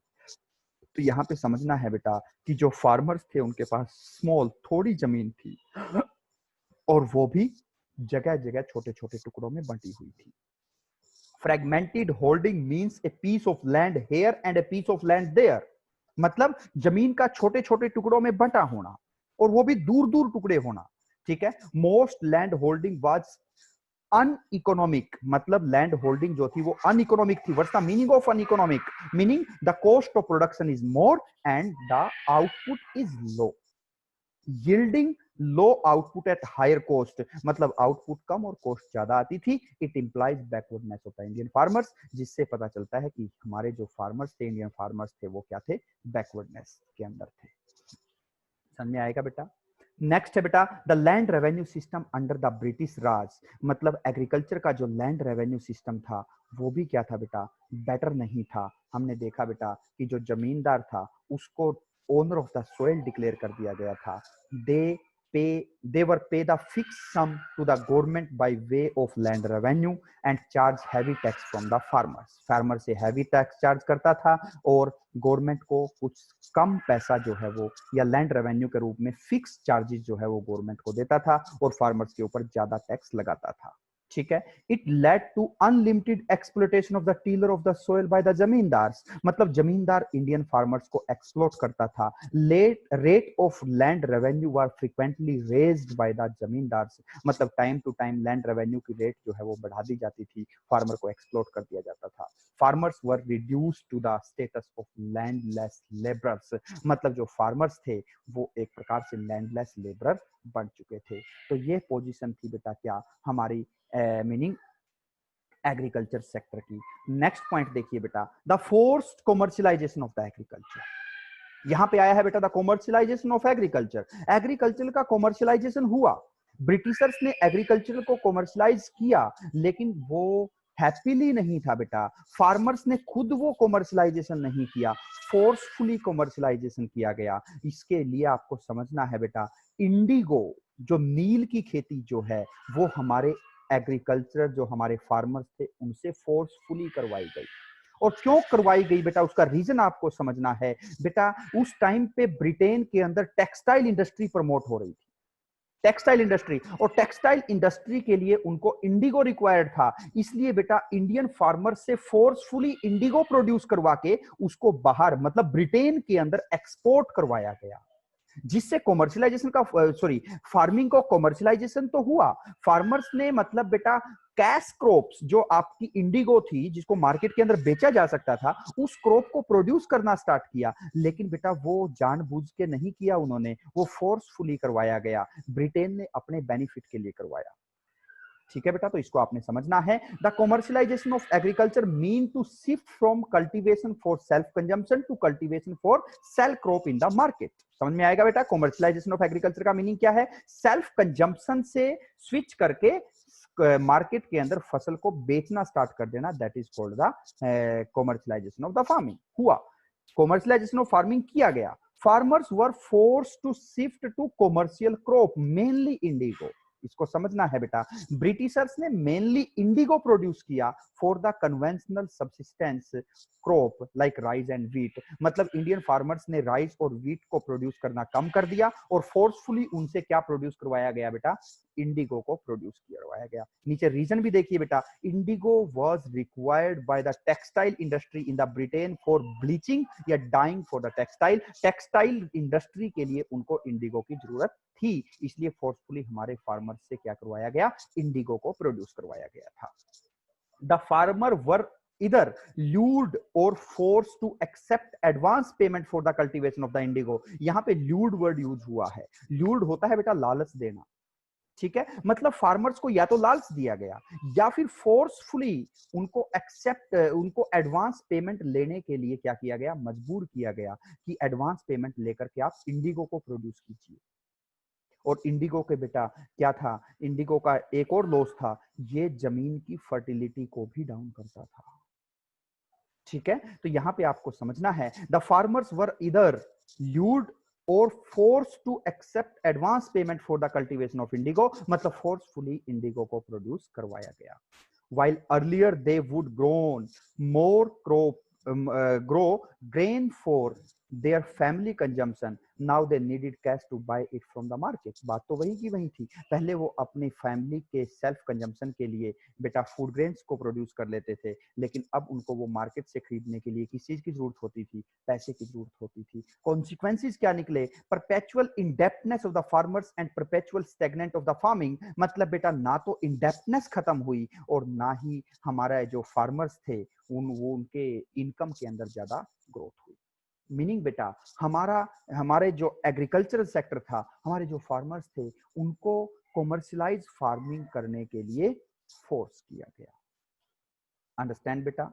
S1: तो यहाँ पे समझना है बेटा कि जो फार्मर्स थे उनके पास स्मॉल थोड़ी जमीन थी, और वो भी जगह जगह छोटे छोटे टुकड़ों में बंटी हुई थी। Fragmented holding means a piece of land here and a piece of land there. मतलब जमीन का छोटे छोटे टुकड़ों में बंटा होना, और वो भी दूर दूर टुकड़े होना। ठीक है, most land holding was uneconomic. मतलब लैंड होल्डिंग जो थी वो अनइकोनॉमिक थी। What's the meaning of uneconomic? Meaning the cost of production is more and the output is low, yielding low output at higher cost, मतलब output कम और cost ज्यादा आती थी। It implies backwardness of the Indian farmers, जिससे पता चलता है कि हमारे जो फार्मर्स थे, इंडियन फार्मर्स थे, वो क्या थे, बैकवर्डनेस के अंदर थे। समझ में आएगा बेटा। नेक्स्ट है बेटा the land revenue system under the British Raj, मतलब एग्रीकल्चर का जो लैंड रेवेन्यू सिस्टम था वो भी क्या था बेटा, बेटर नहीं था। हमने देखा बेटा कि जो जमींदार था उसको owner of the soil declare कर दिया गया था। दे they were pay the fixed sum to the government by way of land revenue and charge heavy tax from the farmers। Farmer से हैवी टैक्स चार्ज करता था और गवर्नमेंट को कुछ कम पैसा जो है वो या लैंड रेवेन्यू के रूप में फिक्स चार्जेस जो है वो गवर्नमेंट को देता था और फार्मर्स के ऊपर ज्यादा टैक्स लगाता था। ठीक है। It led to unlimited exploitation of the tiller of the soil by the zamindars, मतलब जमींदार इंडियन फार्मर्स को एक्सप्लोट करता था। Rate of land revenue were frequently raised by the zamindars, मतलब time to time land revenue की रेट जो है वो बढ़ा दी जाती थी, फार्मर को एक्सप्लोट कर दिया जाता था। Farmers were reduced to the status of landless labourers, मतलब जो फार्मर्स थे वो एक प्रकार से लैंडलेस लेबरर बन चुके थे। तो ये पोजीशन थी बेटा क्या, हमारी मीनिंग एग्रीकल्चर सेक्टर की। नेक्स्ट पॉइंट देखिए बेटा, the forced commercialisation of the agriculture. यहां पे आया है बेटा the commercialisation of agriculture. Agriculture का कॉमर्शियलाइजेशन हुआ, ब्रिटिशर्स ने एग्रीकल्चर को कॉमर्शियलाइज किया, लेकिन वो हैप्पीली नहीं था बेटा। फार्मर्स ने खुद वो कॉमर्शियलाइजेशन नहीं किया, फोर्सफुली कॉमर्शियलाइजेशन किया गया। इसके लिए आपको समझना है बेटा, इंडिगो जो नील की खेती जो है वो हमारे एग्रीकल्चर जो हमारे फार्मर्स थे उनसे फोर्सफुली करवाई गई। और क्यों करवाई गई बेटा, उसका रीजन आपको समझना है बेटा। उस टाइम पे ब्रिटेन के अंदर टेक्सटाइल इंडस्ट्री प्रमोट हो रही थी, टेक्सटाइल इंडस्ट्री, और टेक्सटाइल इंडस्ट्री के लिए उनको इंडिगो रिक्वायर्ड था। इसलिए बेटा इंडियन फार्मर से फोर्सफुली इंडिगो प्रोड्यूस करवा के उसको बाहर मतलब ब्रिटेन के अंदर एक्सपोर्ट करवाया गया, जिससे कॉमर्शियलाइजेशन का सॉरी फार्मिंग को कॉमर्शियलाइजेशन तो हुआ। फार्मर्स ने मतलब बेटा कैश क्रॉप्स जो आपकी इंडिगो थी जिसको मार्केट के अंदर बेचा जा सकता था, उस क्रॉप को प्रोड्यूस करना स्टार्ट किया। लेकिन बेटा वो जानबूझ के नहीं किया उन्होंने, वो फोर्सफुली करवाया गया, ब्रिटेन ने अपने बेनिफिट के लिए करवाया। ठीक है बेटा, तो इसको आपने समझना है। The commercialisation of agriculture mean to shift from cultivation for self consumption to cultivation for sale crop in the market. समझ में आएगा बेटा, कॉमर्शियलाइजेशन ऑफ एग्रीकल्चर का मीनिंग क्या है, सेल्फ कंजम्पशन से स्विच करके मार्केट के अंदर फसल को बेचना स्टार्ट कर देना, that is called the commercialisation of the farming. हुआ, कॉमर्शियलाइजेशन ऑफ फार्मिंग किया गया। Farmers were forced to shift to commercial crop mainly Indigo. इसको समझना है बेटा, ब्रिटिशर्स ने मेनली इंडिगो प्रोड्यूस किया for the conventional subsistence crop like rice and wheat, मतलब इंडियन फार्मर्स ने राइस और व्हीट को प्रोड्यूस करना कम कर दिया और फोर्सफुली उनसे क्या प्रोड्यूस करवाया गया बेटा, इंडिगो को प्रोड्यूस करवाया गया। नीचे रीजन भी देखिए बेटा, indigo was required by the textile industry in the Britain for bleaching या dyeing for the textile. Textile industry के लिए उनको इंडिगो की जरूरत थी, इसलिए फोर्सफुली हमारे फार्मर से क्या करवाया गया, इंडिगो को प्रोड्यूस करवाया गया था। The farmer were either lured और force to accept advance payment for the cultivation of the indigo. यहां पे ल्यूड वर्ड यूज हुआ है। ल्यूड होता है बेटा लालच देना, ठीक है, मतलब फार्मर्स को या तो लालच दिया गया या फिर फोर्सफुली उनको एक्सेप्ट उनको एडवांस पेमेंट लेने के लिए क्या किया गया, मजबूर किया गया कि एडवांस पेमेंट लेकर के आप इंडिगो को प्रोड्यूस कीजिए। और इंडिगो के बेटा क्या था, इंडिगो का एक और लॉस था, ये जमीन की फर्टिलिटी को भी डाउन करता था। ठीक है, तो यहां पे आपको समझना है, the farmers were either lured और force to accept advance payment for the cultivation of indigo, मतलब फोर्सफुली इंडिगो को प्रोड्यूस करवाया गया। while earlier they would more crop grow grain for their family consumption, now they needed cash to buy it from the market। बात तो वही की वही थी, पहले वो अपनी फैमिली के सेल्फ कंजम्पशन के लिए बेटा फूड ग्रेन्स को प्रोड्यूस कर लेते थे, लेकिन अब उनको वो मार्केट से खरीदने के लिए किस चीज की जरूरत होती थी, पैसे की जरूरत होती थी। कॉन्सिक्वेंसेस क्या निकले, perpetual indebtedness of the farmers and perpetual stagnant of the farming, मतलब बेटा ना तो इंडेप्टनेस खत्म हुई और ना ही हमारा जो फार्मर्स थे वो उनके इनकम के अंदर ज्यादा ग्रोथ हुई। मीनिंग बेटा हमारे जो एग्रीकल्चरल सेक्टर था, हमारे जो फार्मर्स थे, उनको कॉमर्शलाइज फार्मिंग करने के लिए फोर्स किया गया। अंडरस्टैंड बेटा?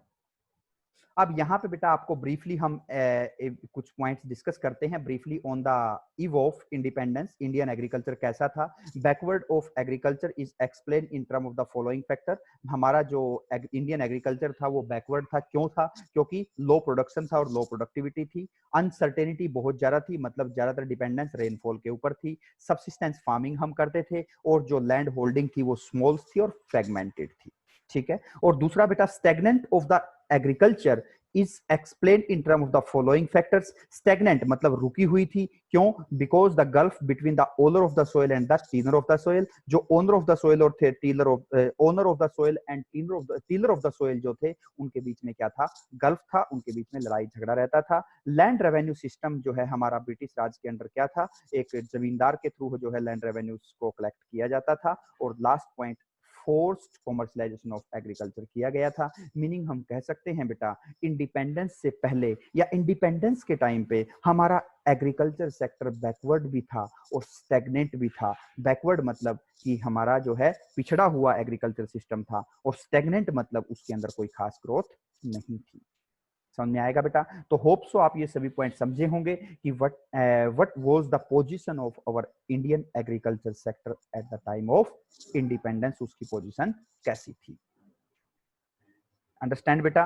S1: अब यहाँ पे बेटा आपको ब्रीफली हम कुछ पॉइंट्स डिस्कस करते हैं briefly on the eve of independence. Indian agriculture कैसा था? Backward of agriculture is explain in term of the following factor. हमारा जो इंडियन एग्रीकल्चर था वो बैकवर्ड था। क्यों था? क्योंकि लो प्रोडक्शन था और लो प्रोडक्टिविटी थी। अनसर्टेनिटी बहुत ज्यादा थी, मतलब ज्यादातर डिपेंडेंस रेनफॉल के ऊपर थी। सब्सिस्टेंस फार्मिंग हम करते थे और जो लैंड होल्डिंग थी वो स्मॉल थी और फ्रेगमेंटेड थी। ठीक है। और दूसरा बेटा, stagnant of the agriculture is explain in term of the following factors. Stagnant मतलब रुकी हुई थी। क्यों? Because the gulf between the owner of the soil and the tiller of the soil. जो ओनर ऑफ द सोइल और थे tiller of owner of the soil and tiller of the soil जो थे, उनके बीच में क्या था? गल्फ था। उनके बीच में लड़ाई झगड़ा रहता था। लैंड रेवेन्यू सिस्टम जो है हमारा ब्रिटिश राज के अंडर क्या था? एक जमींदार के थ्रू जो है लैंड रेवेन्यू को कलेक्ट किया जाता था। और last point, forced commercialisation of agriculture किया गया था। मीनिंग हम कह सकते हैं बेटा, इंडिपेंडेंस से पहले या इंडिपेंडेंस के टाइम पे हमारा एग्रीकल्चर सेक्टर बैकवर्ड भी था और स्टैग्नेंट भी था। बैकवर्ड मतलब कि हमारा जो है पिछड़ा हुआ एग्रीकल्चर सिस्टम था, और स्टैग्नेंट मतलब उसके अंदर कोई खास ग्रोथ नहीं थी। समझ में आएगा बेटा? तो होप सो आप ये सभी पॉइंट समझे होंगे कि what was the position of our Indian agriculture sector at the time of independence. उसकी पोजीशन कैसी थी? अंडरस्टैंड बेटा?